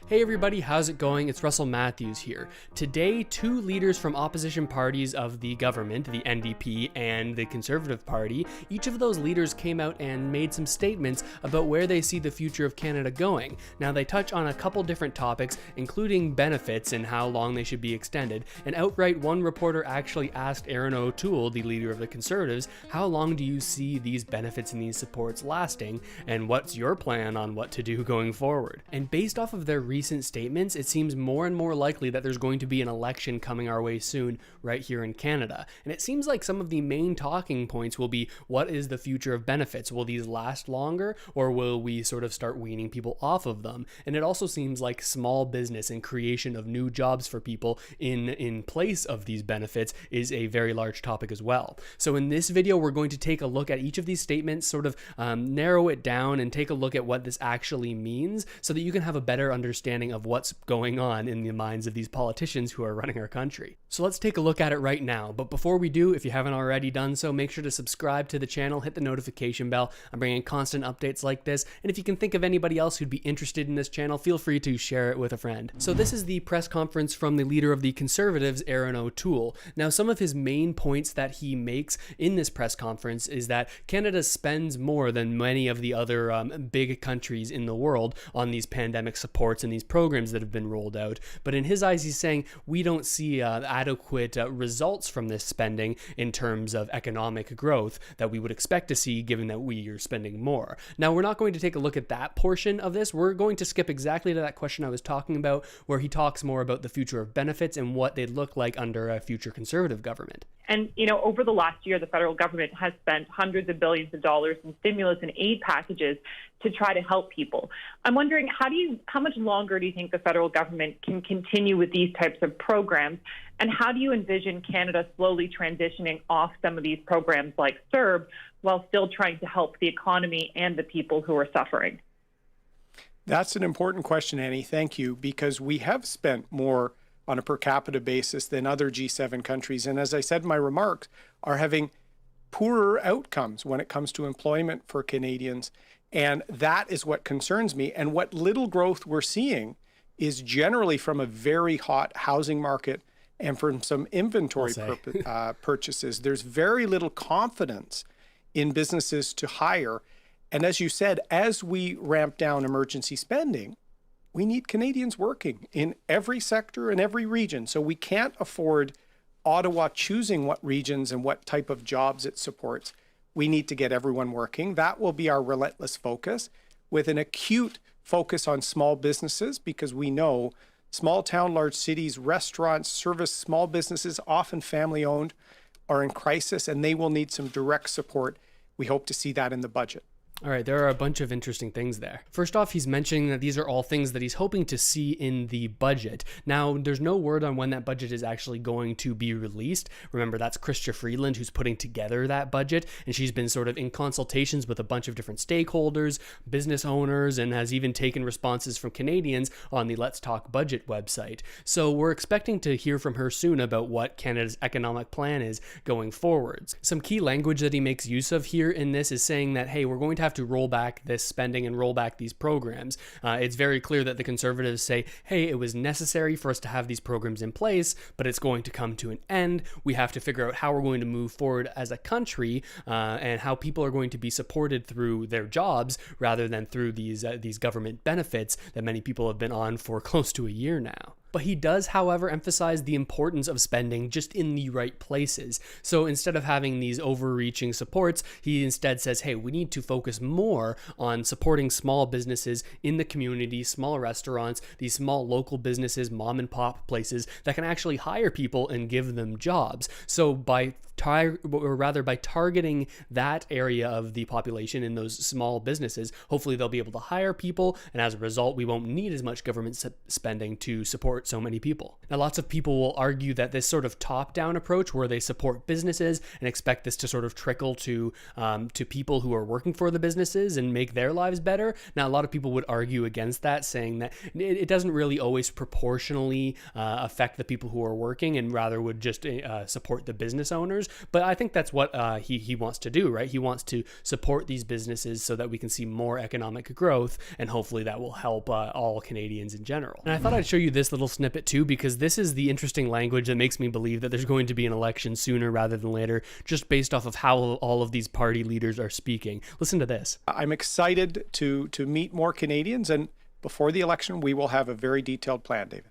Hey everybody, how's it going? It's Russell Matthews here. Today, two leaders from opposition parties of the government, the NDP and the Conservative Party, each of those leaders came out and made some statements about where they see the future of Canada going. Now, they touch on a couple different topics, including benefits and how long they should be extended, and outright one reporter actually asked Erin O'Toole, the leader of the Conservatives, how long do you see these benefits and these supports lasting, and what's your plan on what to do going forward? And based off of their recent statements, it seems more and more likely that there's going to be an election coming our way soon right here in Canada. And it seems like some of the main talking points will be, what is the future of benefits? Will these last longer, or will we sort of start weaning people off of them? And it also seems like small business and creation of new jobs for people in place of these benefits is a very large topic as well. So in this video, we're going to take a look at each of these statements, sort of narrow it down and take a look at what this actually means so that you can have a better understanding of what's going on in the minds of these politicians who are running our country. So let's take a look at it right now. But before we do, if you haven't already done so, make sure to subscribe to the channel, hit the notification bell. I'm bringing constant updates like this. And if you can think of anybody else who'd be interested in this channel, feel free to share it with a friend. So this is the press conference from the leader of the Conservatives, Erin O'Toole. Now, some of his main points that he makes in this press conference is that Canada spends more than many of the other big countries in the world on these pandemic supports and these programs that have been rolled out. But in his eyes, he's saying we don't see adequate results from this spending in terms of economic growth that we would expect to see, given that we are spending more. Now, we're not going to take a look at that portion of this. We're going to skip exactly to that question I was talking about, where he talks more about the future of benefits and what they'd look like under a future Conservative government. And, over the last year, the federal government has spent hundreds of billions of dollars in stimulus and aid packages to try to help people. I'm wondering, how much longer do you think the federal government can continue with these types of programs? And how do you envision Canada slowly transitioning off some of these programs like CERB while still trying to help the economy and the people who are suffering? That's an important question, Annie. Thank you, because we have spent more on a per capita basis than other G7 countries. And as I said in my remarks, are having poorer outcomes when it comes to employment for Canadians. And that is what concerns me. And what little growth we're seeing is generally from a very hot housing market and from some inventory purchases. There's very little confidence in businesses to hire. And as you said, as we ramp down emergency spending, we need Canadians working in every sector and every region. So we can't afford Ottawa choosing what regions and what type of jobs it supports. We need to get everyone working. That will be our relentless focus, with an acute focus on small businesses, because we know small town, large cities, restaurants, service, small businesses, often family owned, are in crisis, and they will need some direct support. We hope to see that in the budget. All right, there are a bunch of interesting things there. First off, he's mentioning that these are all things that he's hoping to see in the budget. Now, there's no word on when that budget is actually going to be released. Remember, that's Chrystia Freeland who's putting together that budget, and she's been sort of in consultations with a bunch of different stakeholders, business owners, and has even taken responses from Canadians on the Let's Talk Budget website. So we're expecting to hear from her soon about what Canada's economic plan is going forwards. Some key language that he makes use of here in this is saying that, hey, we're going to have to roll back this spending and roll back these programs. It's very clear that the Conservatives say, hey, it was necessary for us to have these programs in place, but it's going to come to an end. We have to figure out how we're going to move forward as a country and how people are going to be supported through their jobs rather than through these government benefits that many people have been on for close to a year now. But he does, however, emphasize the importance of spending just in the right places. So instead of having these overreaching supports, he instead says, hey, we need to focus more on supporting small businesses in the community, small restaurants, these small local businesses, mom and pop places that can actually hire people and give them jobs. So by targeting that area of the population in those small businesses, hopefully they'll be able to hire people, and as a result, we won't need as much government spending to support so many people. Now, lots of people will argue that this sort of top-down approach, where they support businesses and expect this to sort of trickle to people who are working for the businesses and make their lives better. Now, a lot of people would argue against that, saying that it doesn't really always proportionally affect the people who are working, and rather would just support the business owners. but I think that's what he wants to do, right? He wants to support these businesses so that we can see more economic growth, and hopefully that will help all Canadians in general. And I thought I'd show you this little snippet too, because this is the interesting language that makes me believe that there's going to be an election sooner rather than later, just based off of how all of these party leaders are speaking. Listen to this. I'm excited to meet more Canadians, and before the election, we will have a very detailed plan, David.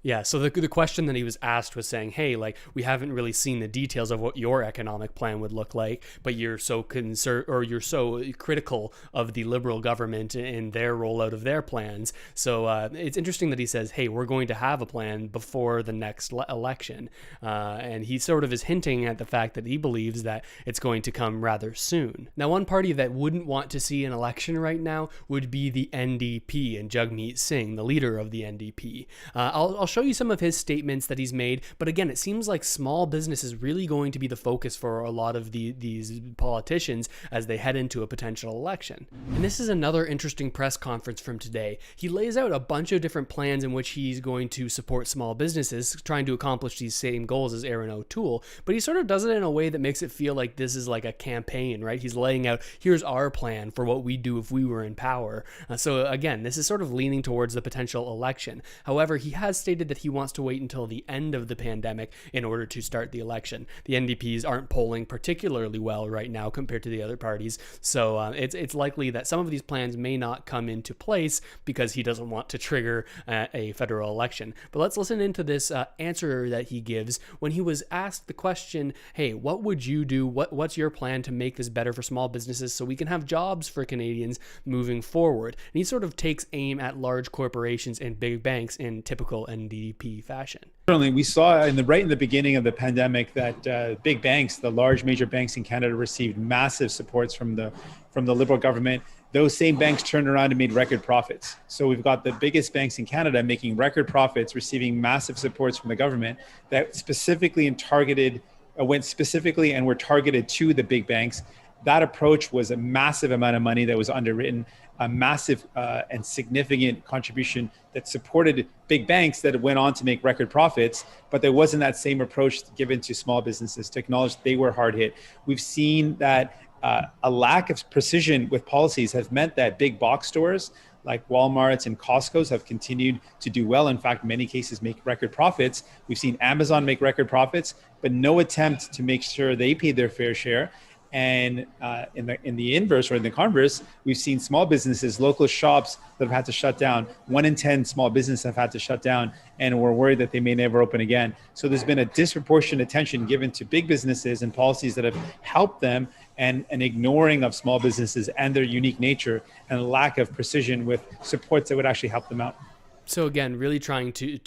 Yeah, so the question that he was asked was saying, hey, like, we haven't really seen the details of what your economic plan would look like, but you're so you're so critical of the Liberal government and their rollout of their plans. So it's interesting that he says, hey, we're going to have a plan before the next election. And he sort of is hinting at the fact that he believes that it's going to come rather soon. Now, one party that wouldn't want to see an election right now would be the NDP and Jagmeet Singh, the leader of the NDP. I'll show you some of his statements that he's made, but again, it seems like small business is really going to be the focus for a lot of these politicians as they head into a potential election. And this is another interesting press conference from today. He lays out a bunch of different plans in which he's going to support small businesses, trying to accomplish these same goals as Erin O'Toole, but he sort of does it in a way that makes it feel like this is like a campaign, right? He's laying out, here's our plan for what we'd do if we were in power. So again, this is sort of leaning towards the potential election. However, he has stated that he wants to wait until the end of the pandemic in order to start the election. The NDPs aren't polling particularly well right now compared to the other parties, so it's likely that some of these plans may not come into place because he doesn't want to trigger a federal election. But let's listen into this answer that he gives when he was asked the question, hey, what would you do? What's your plan to make this better for small businesses so we can have jobs for Canadians moving forward? And he sort of takes aim at large corporations and big banks in typical NDP fashion. Certainly, we saw right in the beginning of the pandemic that big banks, the large major banks in Canada, received massive supports from the Liberal government. Those same banks turned around and made record profits. So we've got the biggest banks in Canada making record profits, receiving massive supports from the government that specifically went specifically and were targeted to the big banks. That approach was a massive amount of money that was underwritten, a massive and significant contribution that supported big banks that went on to make record profits, but there wasn't that same approach given to small businesses to acknowledge they were hard hit. We've seen that a lack of precision with policies has meant that big box stores like Walmart's and Costco's have continued to do well. In fact, many cases make record profits. We've seen Amazon make record profits, but no attempt to make sure they paid their fair share. And in the inverse or in the converse, we've seen small businesses, local shops that have had to shut down. 1 in 10 small businesses have had to shut down, and we're worried that they may never open again. So there's been a disproportionate attention given to big businesses and policies that have helped them, and an ignoring of small businesses and their unique nature, and a lack of precision with supports that would actually help them out. So again, really trying to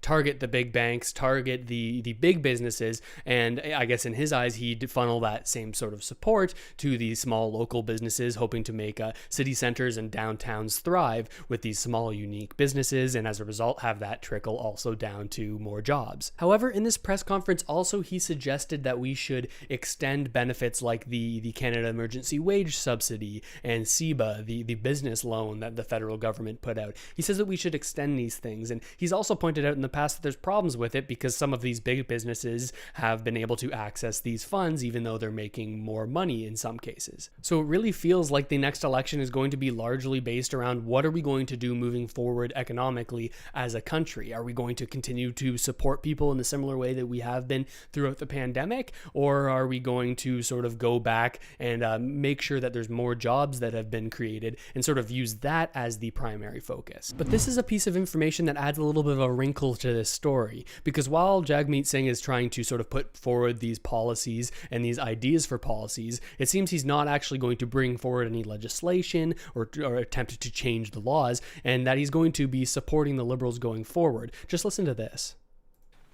target the big banks, target the big businesses, and I guess in his eyes, he'd funnel that same sort of support to the small local businesses, hoping to make city centers and downtowns thrive with these small, unique businesses, and as a result, have that trickle also down to more jobs. However, in this press conference, also he suggested that we should extend benefits like the Canada Emergency Wage Subsidy and CERB, the business loan that the federal government put out. He says that we should extend these things, and he's also pointed out in the past that there's problems with it because some of these big businesses have been able to access these funds even though they're making more money in some cases. So it really feels like the next election is going to be largely based around what are we going to do moving forward economically as a country? Are we going to continue to support people in the similar way that we have been throughout the pandemic, or are we going to sort of go back and make sure that there's more jobs that have been created and sort of use that as the primary focus? But this is a piece of information that adds a little bit of a wrinkle to this story, because while Jagmeet Singh is trying to sort of put forward these policies and these ideas for policies, it seems he's not actually going to bring forward any legislation or attempt to change the laws, and that he's going to be supporting the Liberals going forward. Just listen to this.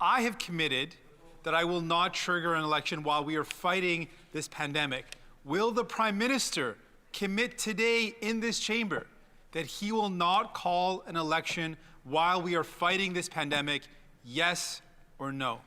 I have committed that I will not trigger an election while we are fighting this pandemic. Will the Prime Minister commit today in this chamber that he will not call an election while we are fighting this pandemic, yes or no?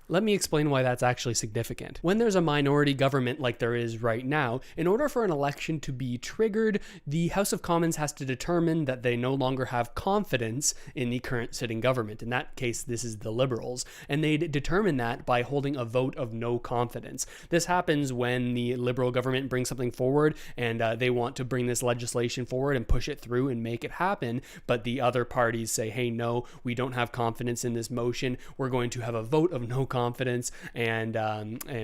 Let me explain why that's actually significant. When there's a minority government like there is right now, in order for an election to be triggered, the House of Commons has to determine that they no longer have confidence in the current sitting government. In that case, this is the Liberals, and they'd determine that by holding a vote of no confidence. This happens when the Liberal government brings something forward and they want to bring this legislation forward and push it through and make it happen, but the other parties say, hey, no, we don't have confidence in this motion. We're going to have a vote of no confidence, and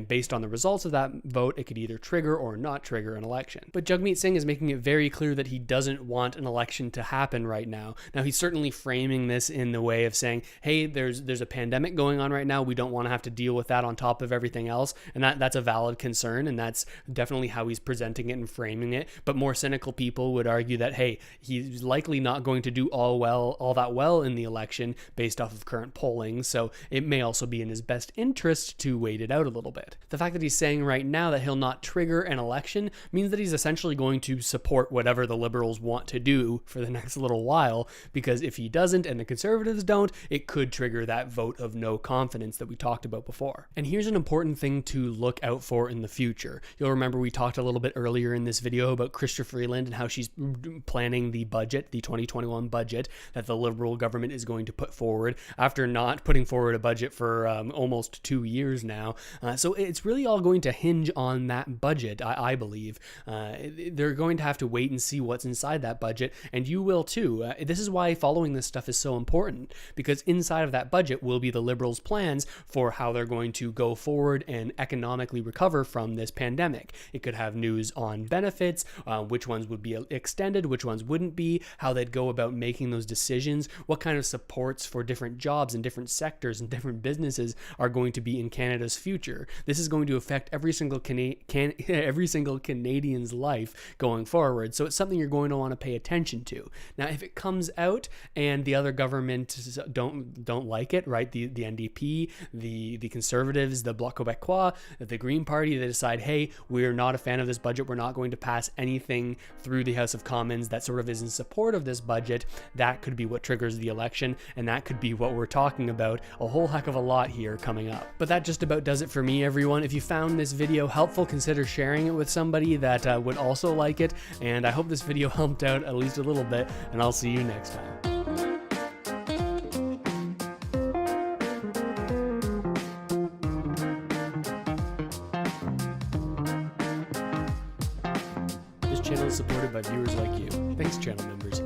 based on the results of that vote, it could either trigger or not trigger an election. But Jagmeet Singh is making it very clear that he doesn't want an election to happen right now. Now, he's certainly framing this in the way of saying, hey, there's a pandemic going on right now. We don't want to have to deal with that on top of everything else, and that's a valid concern, and that's definitely how he's presenting it and framing it. But more cynical people would argue that, hey, he's likely not going to do all that well in the election based off of current polling, so it may also be in his best interest to wait it out a little bit. The fact that he's saying right now that he'll not trigger an election means that he's essentially going to support whatever the Liberals want to do for the next little while, because if he doesn't and the Conservatives don't, it could trigger that vote of no confidence that we talked about before. And here's an important thing to look out for in the future. You'll remember we talked a little bit earlier in this video about Chrystia Freeland and how she's planning the budget, the 2021 budget that the Liberal government is going to put forward after not putting forward a budget for almost 2 years now. So it's really all going to hinge on that budget, I believe. They're going to have to wait and see what's inside that budget, and you will too. This is why following this stuff is so important, because inside of that budget will be the Liberals' plans for how they're going to go forward and economically recover from this pandemic. It could have news on benefits, which ones would be extended, which ones wouldn't be, how they'd go about making those decisions, what kind of supports for different jobs and different sectors and different businesses are going to be in Canada's future. This is going to affect every single Canadian's life going forward, so it's something you're going to want to pay attention to. Now, if it comes out and the other government don't like it, right? The NDP, the Conservatives, the Bloc Québécois, the Green Party, they decide, hey, we're not a fan of this budget. We're not going to pass anything through the House of Commons that sort of is in support of this budget. That could be what triggers the election, and that could be what we're talking about a whole heck of a lot here coming up. But that just about does it for me, everyone. If you found this video helpful, consider sharing it with somebody that would also like it, and I hope this video helped out at least a little bit, and I'll see you next time. This channel is supported by viewers like you. Thanks, channel members.